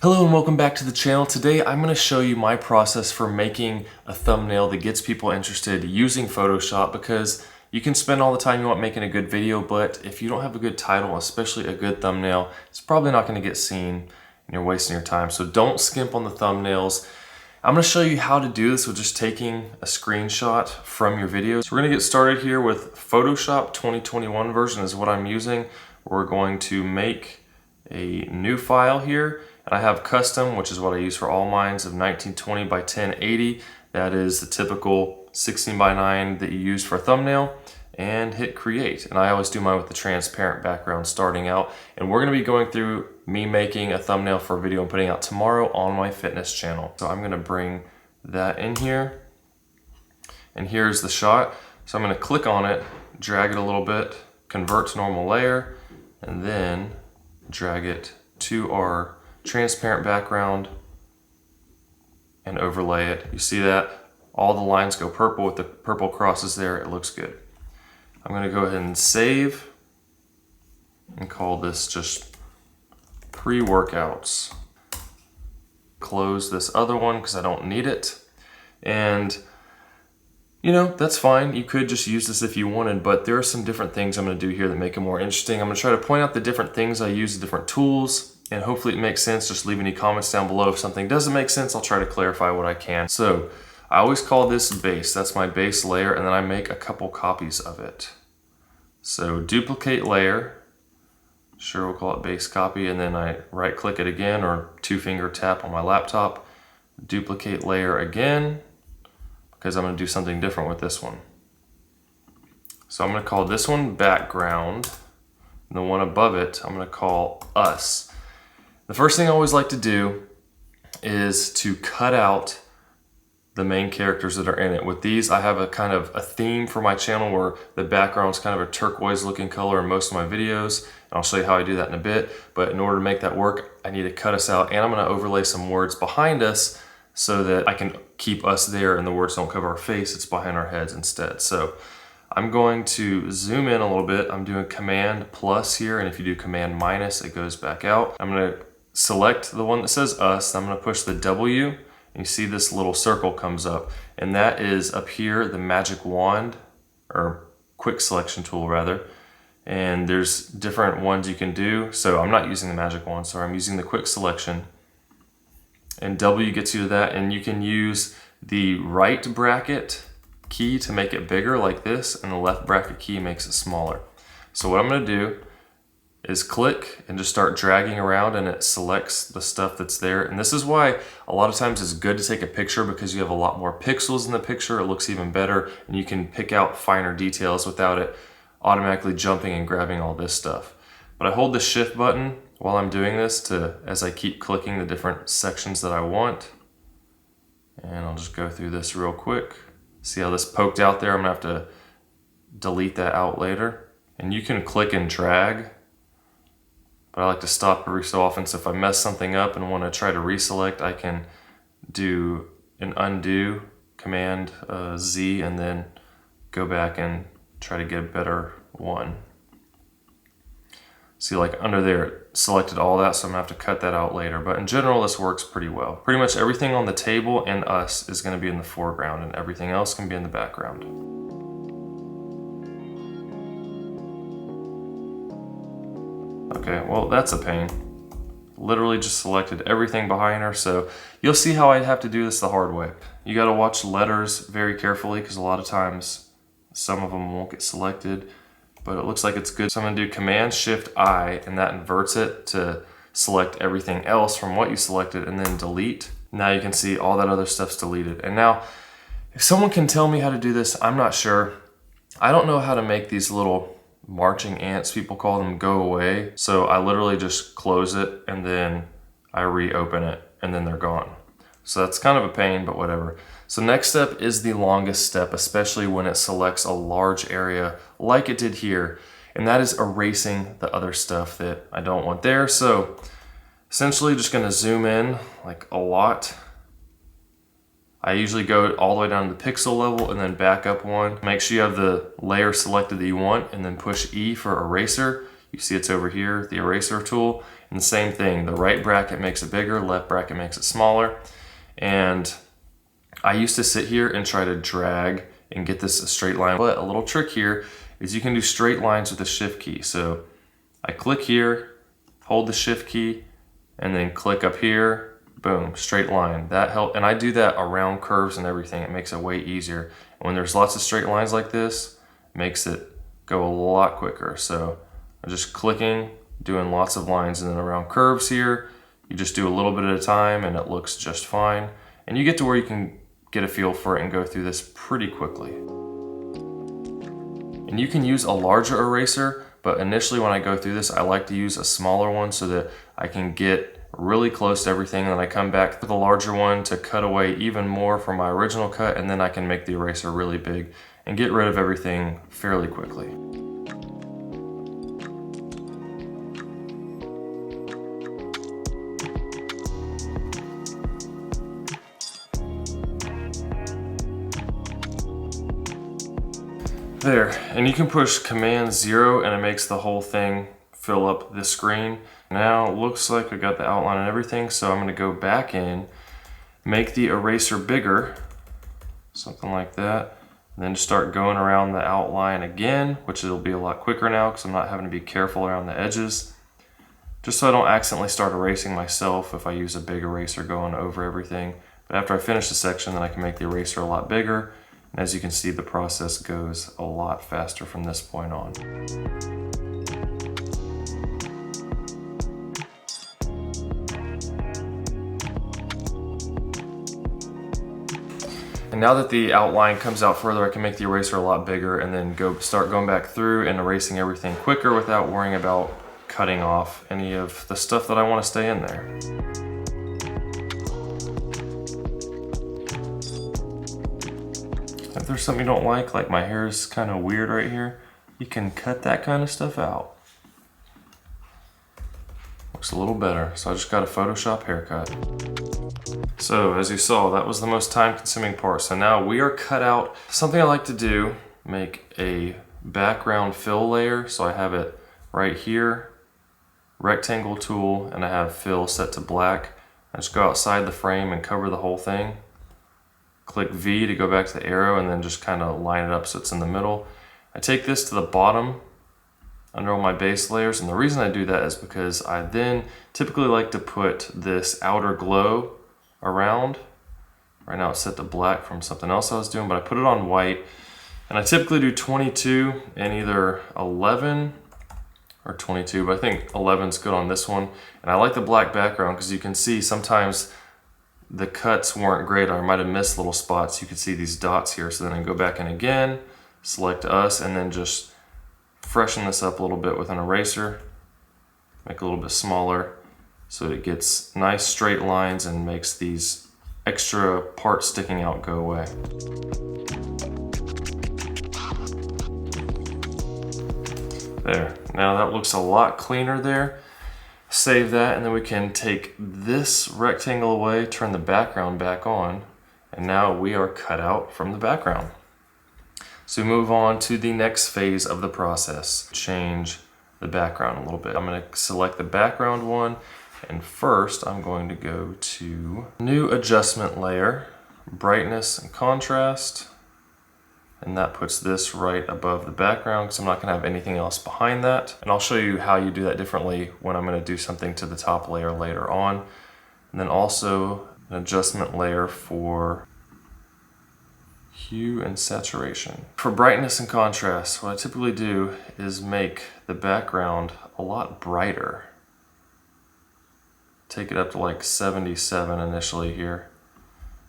Hello and welcome back to the channel. Today I'm going to show you my process for making a thumbnail that gets people interested using Photoshop, because you can spend all the time you want making a good video, but if you don't have a good title, especially a good thumbnail, it's probably not going to get seen and you're wasting your time. So don't skimp on the thumbnails. I'm going to show you how to do this with just taking a screenshot from your video. So we're going to get started here with Photoshop 2021 version is what I'm using. We're going to make a new file here. And I have custom, which is what I use for all mine, of 1920 by 1080. That is the typical 16 by 9 that you use for a thumbnail. And hit create. And I always do mine with the transparent background starting out. And we're going to be going through me making a thumbnail for a video I'm putting out tomorrow on my fitness channel. So I'm going to bring that in here. And here's the shot. So I'm going to click on it, drag it a little bit, convert to normal layer, and then drag it to our transparent background and overlay it. You see that? All the lines go purple with the purple crosses there. It looks good. I'm going to go ahead and save and call this just pre-workouts. Close this other one because I don't need it. And you know, that's fine. You could just use this if you wanted, but there are some different things I'm going to do here that make it more interesting. I'm going to try to point out the different things I use, the different tools, and hopefully it makes sense. Just leave any comments down below. If something doesn't make sense, I'll try to clarify what I can. So I always call this base. That's my base layer, and then I make a couple copies of it. So duplicate layer, sure, we'll call it base copy, and then I right click it again or 2-finger tap on my laptop, duplicate layer again, because I'm going to do something different with this one. So I'm going to call this one background, and the one above it I'm going to call us. The first thing I always like to do is to cut out the main characters that are in it. With these, I have a kind of a theme for my channel where the background is kind of a turquoise looking color in most of my videos, and I'll show you how I do that in a bit. But in order to make that work, I need to cut us out, and I'm going to overlay some words behind us so that I can keep us there and the words don't cover our face, it's behind our heads instead. So I'm going to zoom in a little bit. I'm doing Command plus here, and if you do Command minus, it goes back out. I'm going to select the one that says us. I'm going to push the W, and you see this little circle comes up, and that is up here, the magic wand, or quick selection tool rather. And there's different ones you can do. So I'm not using the magic wand, so I'm using the quick selection. And W gets you to that, and you can use the right bracket key to make it bigger like this, and the left bracket key makes it smaller. So what I'm going to do is click and just start dragging around, and it selects the stuff that's there. And this is why a lot of times it's good to take a picture, because you have a lot more pixels in the picture. It looks even better, and you can pick out finer details without it automatically jumping and grabbing all this stuff. But I hold the shift button while I'm doing this as I keep clicking the different sections that I want. And I'll just go through this real quick. See how this poked out there? I'm gonna have to delete that out later. And you can click and drag, but I like to stop every so often. So if I mess something up and want to try to reselect, I can do an undo, Command Z, and then go back and try to get a better one. See, like under there, it selected all that, so I'm gonna have to cut that out later. But in general, this works pretty well. Pretty much everything on the table and us is gonna be in the foreground, and everything else can be in the background. Okay, well, that's a pain. Literally just selected everything behind her, so you'll see how I have to do this the hard way. You gotta watch letters very carefully, because a lot of times some of them won't get selected. But it looks like it's good. So I'm gonna do Command Shift I, and that inverts it to select everything else from what you selected, and then delete. Now you can see all that other stuff's deleted. And now, if someone can tell me how to do this, I'm not sure. I don't know how to make these little marching ants, people call them, go away. So I literally just close it, and then I reopen it, and then they're gone. So that's kind of a pain, but whatever. So next step is the longest step, especially when it selects a large area like it did here, and that is erasing the other stuff that I don't want there. So essentially just gonna zoom in like a lot. I usually go all the way down to the pixel level and then back up one. Make sure you have the layer selected that you want, and then push E for eraser. You see it's over here, the eraser tool, And the same thing, the right bracket makes it bigger, left bracket makes it smaller. And I used to sit here and try to drag and get this a straight line. But a little trick here is you can do straight lines with the shift key. So I click here, hold the shift key, and then click up here, boom, straight line. That helps, and I do that around curves and everything. It makes it way easier. And when there's lots of straight lines like this, it makes it go a lot quicker. So I'm just clicking, doing lots of lines, and then around curves here, you just do a little bit at a time and it looks just fine. And you get to where you can get a feel for it and go through this pretty quickly. And you can use a larger eraser, but initially when I go through this, I like to use a smaller one so that I can get really close to everything, and then I come back to the larger one to cut away even more from my original cut, and then I can make the eraser really big and get rid of everything fairly quickly. There, and you can push Command 0 and it makes the whole thing fill up the screen. Now it looks like we got the outline and everything, so I'm going to go back in, make the eraser bigger, something like that, and then just start going around the outline again, which it'll be a lot quicker now because I'm not having to be careful around the edges, just so I don't accidentally start erasing myself if I use a big eraser going over everything. But after I finish the section, then I can make the eraser a lot bigger. And as you can see, the process goes a lot faster from this point on. And now that the outline comes out further, I can make the eraser a lot bigger and then start going back through and erasing everything quicker without worrying about cutting off any of the stuff that I want to stay in there. If there's something you don't like my hair is kind of weird right here, you can cut that kind of stuff out. Looks a little better, so I just got a Photoshop haircut. So as you saw, that was the most time-consuming part. So now we are cut out. Something I like to do, make a background fill layer. So I have it right here, rectangle tool, and I have fill set to black. I just go outside the frame and cover the whole thing. Click V to go back to the arrow and then just kind of line it up so it's in the middle. I take this to the bottom under all my base layers, and the reason I do that is because I then typically like to put this outer glow around. Right now it's set to black from something else I was doing, but I put it on white, and I typically do 22 and either 11 or 22, but I think 11 is good on this one. And I like the black background because you can see sometimes the cuts weren't great, or I might have missed little spots. You can see these dots here. So then I go back in again, select us, and then just freshen this up a little bit with an eraser. Make it a little bit smaller so it gets nice straight lines and makes these extra parts sticking out go away. There, now that looks a lot cleaner there. Save that, and then we can take this rectangle away, turn the background back on, and now we are cut out from the background. So we move on to the next phase of the process. Change the background a little bit. I'm going to select the background one, and first I'm going to go to New Adjustment Layer, Brightness and Contrast, and that puts this right above the background because I'm not going to have anything else behind that. And I'll show you how you do that differently when I'm going to do something to the top layer later on. And then also an adjustment layer for hue and saturation. For brightness and contrast, what I typically do is make the background a lot brighter. Take it up to like 77 initially here.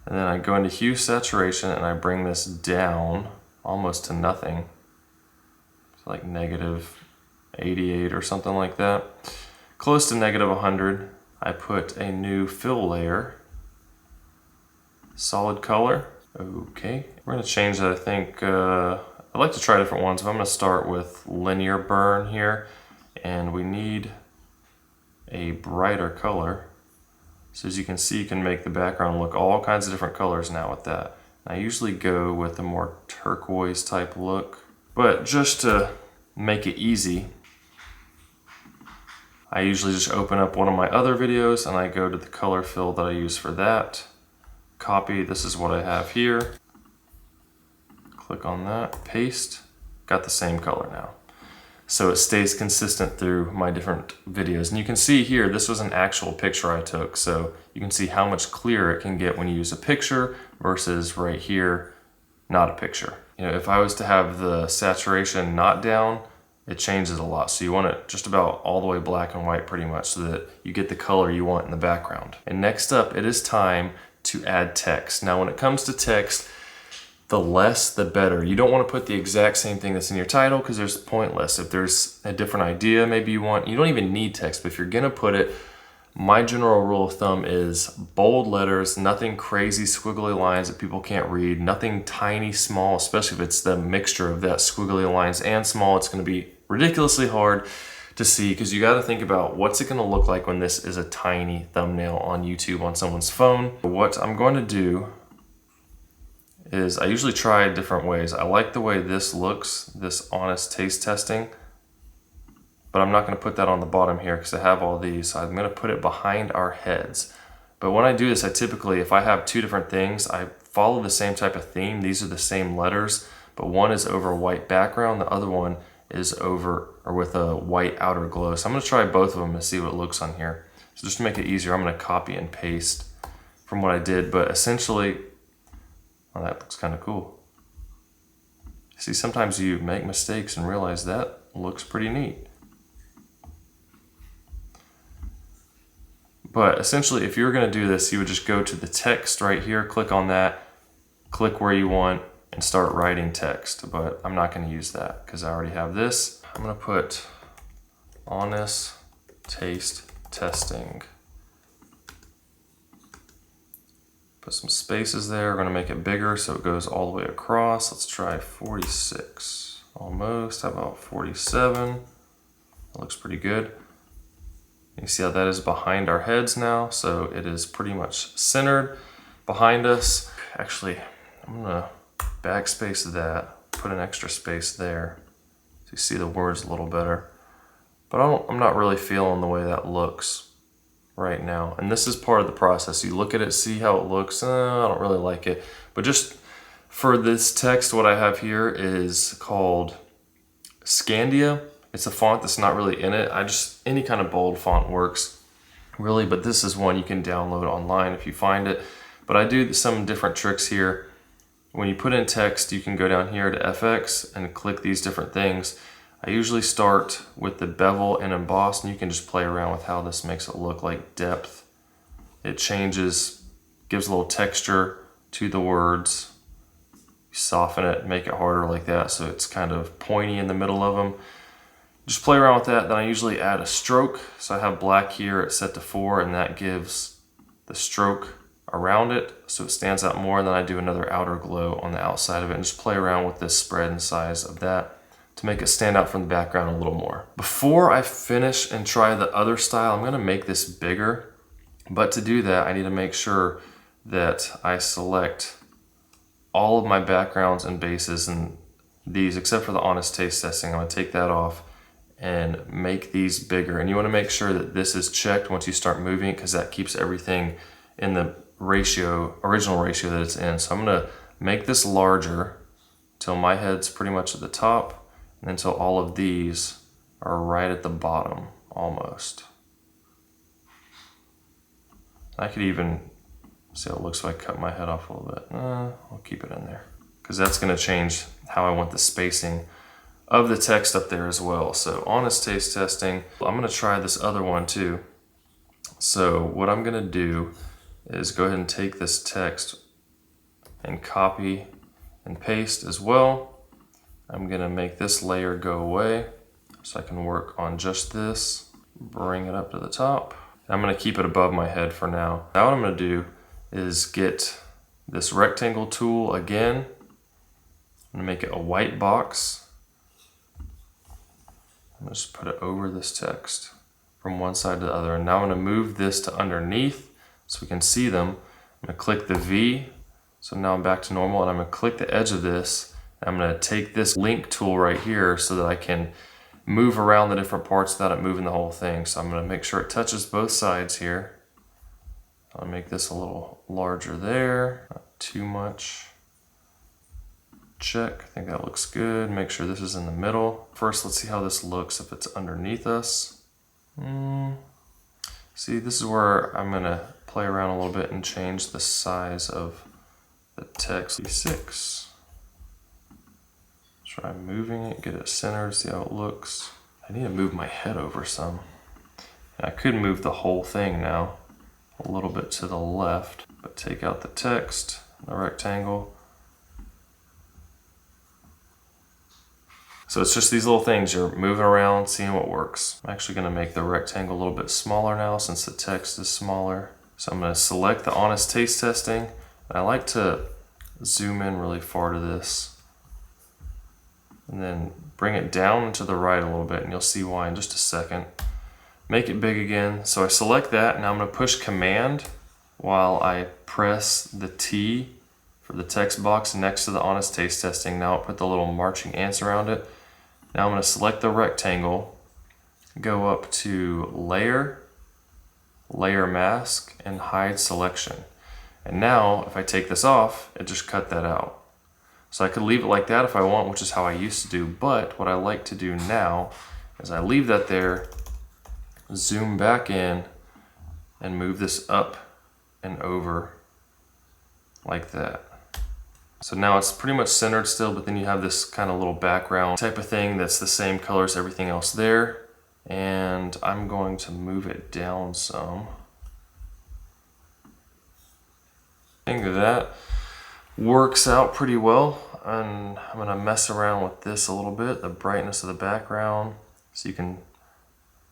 And then I go into hue saturation and I bring this down almost to nothing. It's like negative 88 or something like that. Close to negative 100. I put a new fill layer. Solid color. Okay. We're going to change that, I think. I'd like to try different ones, but I'm going to start with linear burn here. And we need a brighter color. So as you can see, you can make the background look all kinds of different colors now with that. I usually go with a more turquoise type look, but just to make it easy, I usually just open up one of my other videos and I go to the color fill that I use for that. Copy, this is what I have here. Click on that, paste, got the same color now. So it stays consistent through my different videos. And you can see here, this was an actual picture I took. So you can see how much clearer it can get when you use a picture versus right here, not a picture. You know, if I was to have the saturation not down, it changes a lot. So you want it just about all the way black and white pretty much so that you get the color you want in the background. And next up, it is time to add text. Now when it comes to text, the less the better. You don't want to put the exact same thing that's in your title because there's pointless. If there's a different idea maybe you want, you don't even need text, but if you're gonna put it, my general rule of thumb is bold letters, nothing crazy squiggly lines that people can't read, nothing tiny small, especially if it's the mixture of that squiggly lines and small. It's gonna be ridiculously hard to see because you got to think about what's it going to look like when this is a tiny thumbnail on YouTube on someone's phone. What I'm going to do is I usually try different ways. I like the way this looks, this honest taste testing, but I'm not going to put that on the bottom here because I have all these. So I'm going to put it behind our heads. But when I do this, I typically, if I have two different things, I follow the same type of theme. These are the same letters, but one is over a white background, the other one is over or with a white outer glow. So I'm going to try both of them to see what it looks on here. So just to make it easier, I'm going to copy and paste from what I did, but essentially, well, that looks kind of cool. See, sometimes you make mistakes and realize that looks pretty neat. But essentially, if you're going to do this, you would just go to the text right here, click on that, click where you want, and start writing text, but I'm not going to use that because I already have this. I'm going to put honest taste testing. Put some spaces there. We're going to make it bigger so it goes all the way across. Let's try 46. Almost. How about 47? That looks pretty good. You see how that is behind our heads now, so it is pretty much centered behind us. Actually, I'm going to backspace that, put an extra space there so you see the words a little better. But I'm not really feeling the way that looks right now. And this is part of the process. You look at it, see how it looks. I don't really like it. But just for this text, what I have here is called Scandia. It's a font that's not really in it. Any kind of bold font works really, but this is one you can download online if you find it. But I do some different tricks here. When you put in text, you can go down here to FX and click these different things. I usually start with the bevel and emboss, and you can just play around with how this makes it look like depth. It changes, gives a little texture to the words. You soften it, make it harder like that so it's kind of pointy in the middle of them. Just play around with that. Then I usually add a stroke. So I have black here, it's set to 4, and that gives the stroke around it so it stands out more. And then I do another outer glow on the outside of it and just play around with this spread and size of that to make it stand out from the background a little more. Before I finish and try the other style, I'm going to make this bigger, but to do that I need to make sure that I select all of my backgrounds and bases, and these except for the honest taste testing, I'm going to take that off and make these bigger. And you want to make sure that this is checked once you start moving it, because that keeps everything in the original ratio that it's in. So I'm going to make this larger till my head's pretty much at the top, and until all of these are right at the bottom almost. I could even see how it looks if I cut my head off a little bit. I'll keep it in there because that's going to change how I want the spacing of the text up there as well. So honest taste testing. I'm going to try this other one too. So what I'm going to do is go ahead and take this text and copy and paste as well. I'm going to make this layer go away so I can work on just this, bring it up to the top. I'm going to keep it above my head for now. Now what I'm going to do is get this rectangle tool again. I'm going to make it a white box. I'm going to just put it over this text from one side to the other. And now I'm going to move this to underneath so we can see them. I'm going to click the V. So now I'm back to normal, and I'm going to click the edge of this. I'm going to take this link tool right here so that I can move around the different parts without it moving the whole thing. So I'm going to make sure it touches both sides here. I'll make this a little larger there, not too much. Check, I think that looks good. Make sure this is in the middle. First, let's see how this looks if it's underneath us. See, this is where I'm gonna play around a little bit and change the size of the text. 6. Try moving it, get it centered, see how it looks. I need to move my head over some. I could move the whole thing now, a little bit to the left, but take out the text, the rectangle. So it's just these little things, you're moving around, seeing what works. I'm actually gonna make the rectangle a little bit smaller now since the text is smaller. So I'm gonna select the honest taste testing. And I like to zoom in really far to this and then bring it down to the right a little bit, and you'll see why in just a second. Make it big again. So I select that, and I'm gonna push Command while I press the T for the text box next to the honest taste testing. Now I'll put the little marching ants around it. Now I'm gonna select the rectangle, go up to Layer, Layer Mask, and Hide Selection. And now if I take this off, it just cut that out. So I could leave it like that if I want, which is how I used to do, but what I like to do now is I leave that there, zoom back in, and move this up and over like that. So now it's pretty much centered still, but then you have this kind of little background type of thing that's the same color as everything else there. And I'm going to move it down some. I think that works out pretty well, and I'm gonna mess around with this a little bit, the brightness of the background, so you can,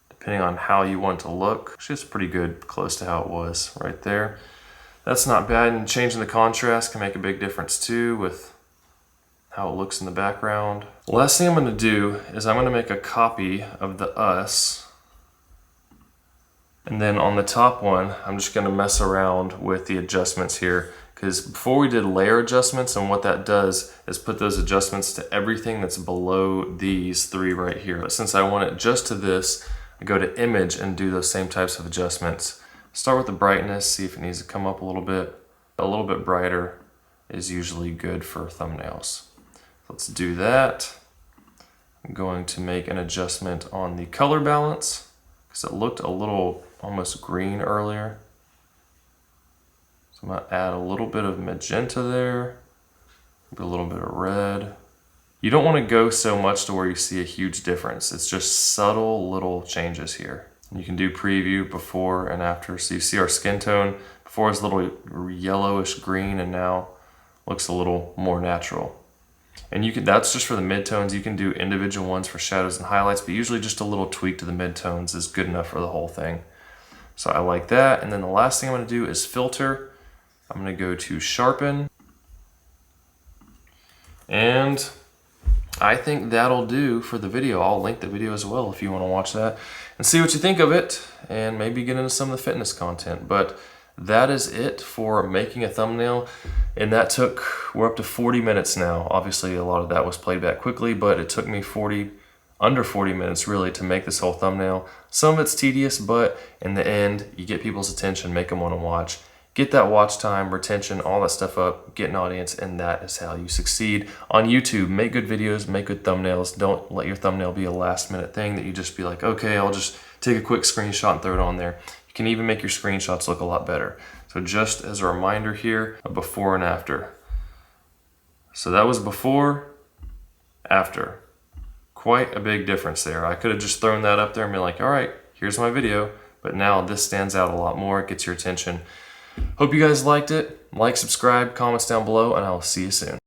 depending on how you want to look, actually it's pretty good, close to how it was right there. That's not bad, and changing the contrast can make a big difference too with how it looks in the background. The last thing I'm gonna do is I'm gonna make a copy of the us, and then on the top one, I'm just gonna mess around with the adjustments here, because before we did layer adjustments, and what that does is put those adjustments to everything that's below these 3 right here. But since I want it just to this, I go to image and do those same types of adjustments. Start with the brightness, see if it needs to come up a little bit. A little bit brighter is usually good for thumbnails. Let's do that. I'm going to make an adjustment on the color balance because it looked a little almost green earlier. So I'm gonna add a little bit of magenta there, maybe a little bit of red. You don't wanna go so much to where you see a huge difference. It's just subtle little changes here. You can do preview before and after. So you see our skin tone, before it's a little yellowish green and now looks a little more natural. And you can, that's just for the midtones. You can do individual ones for shadows and highlights, but usually just a little tweak to the midtones is good enough for the whole thing. So I like that. And then the last thing I'm gonna do is filter. I'm gonna go to sharpen. And I think that'll do for the video. I'll link the video as well if you wanna watch that and see what you think of it and maybe get into some of the fitness content. But that is it for making a thumbnail. And that took, we're up to 40 minutes now. Obviously a lot of that was played back quickly, but it took me under 40 minutes really to make this whole thumbnail. Some of it's tedious, but in the end, you get people's attention, make them wanna watch. Get that watch time, retention, all that stuff up, get an audience, and that is how you succeed on YouTube. Make good videos, make good thumbnails. Don't let your thumbnail be a last minute thing that you just be like, okay, I'll just take a quick screenshot and throw it on there. You can even make your screenshots look a lot better. So just as a reminder here, a before and after. So that was before, after. Quite a big difference there. I could have just thrown that up there and been like, all right, here's my video. But now this stands out a lot more, it gets your attention. Hope you guys liked it. Like, subscribe, comments down below, and I'll see you soon.